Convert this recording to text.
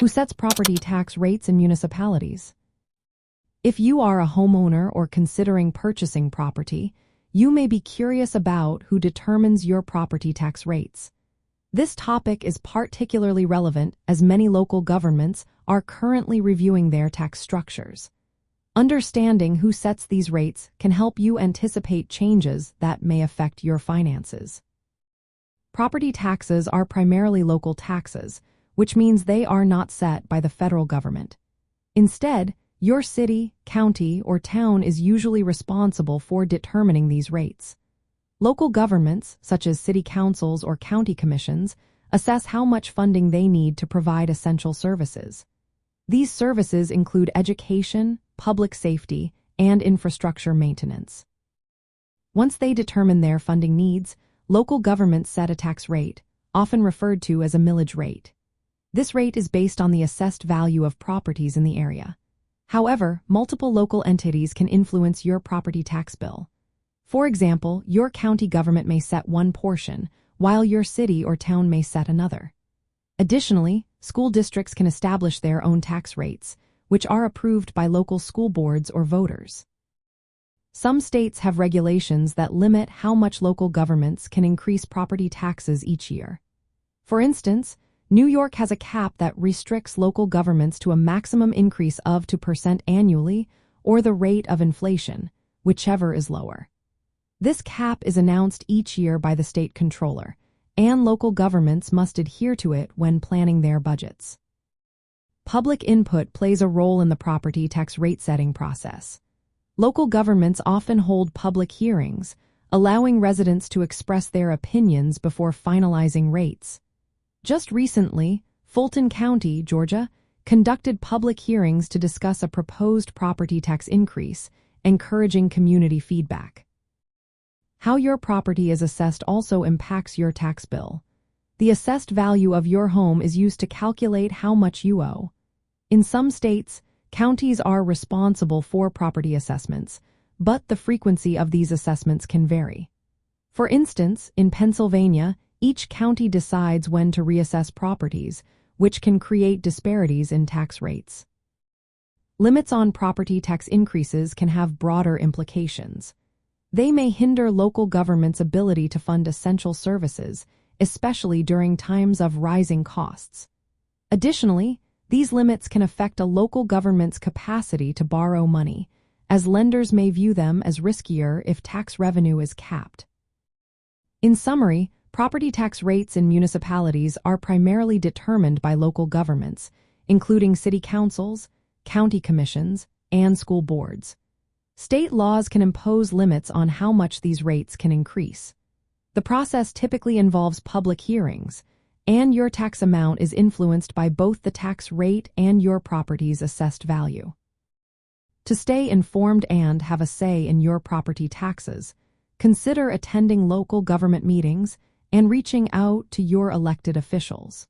Who sets property tax rates in municipalities? If you are a homeowner or considering purchasing property, you may be curious about who determines your property tax rates. This topic is particularly relevant as many local governments are currently reviewing their tax structures. Understanding who sets these rates can help you anticipate changes that may affect your finances. Property taxes are primarily local taxes, which means they are not set by the federal government. Instead, your city, county, or town is usually responsible for determining these rates. Local governments, such as city councils or county commissions, assess how much funding they need to provide essential services. These services include education, public safety, and infrastructure maintenance. Once they determine their funding needs, local governments set a tax rate, often referred to as a millage rate. This rate is based on the assessed value of properties in the area. However, multiple local entities can influence your property tax bill. For example, your county government may set one portion, while your city or town may set another. Additionally, school districts can establish their own tax rates, which are approved by local school boards or voters. Some states have regulations that limit how much local governments can increase property taxes each year. For instance, New York has a cap that restricts local governments to a maximum increase of 2% annually or the rate of inflation, whichever is lower. This cap is announced each year by the state controller, and local governments must adhere to it when planning their budgets. Public input plays a role in the property tax rate setting process. Local governments often hold public hearings, allowing residents to express their opinions before finalizing rates. Just recently, Fulton County, Georgia, conducted public hearings to discuss a proposed property tax increase, encouraging community feedback. How your property is assessed also impacts your tax bill. The assessed value of your home is used to calculate how much you owe. In some states, counties are responsible for property assessments, but the frequency of these assessments can vary. For instance, in Pennsylvania, each county decides when to reassess properties, which can create disparities in tax rates. Limits on property tax increases can have broader implications. They may hinder local governments' ability to fund essential services, especially during times of rising costs. Additionally, these limits can affect a local government's capacity to borrow money, as lenders may view them as riskier if tax revenue is capped. In summary, property tax rates in municipalities are primarily determined by local governments, including city councils, county commissions, and school boards. State laws can impose limits on how much these rates can increase. The process typically involves public hearings, and your tax amount is influenced by both the tax rate and your property's assessed value. To stay informed and have a say in your property taxes, consider attending local government meetings and reaching out to your elected officials.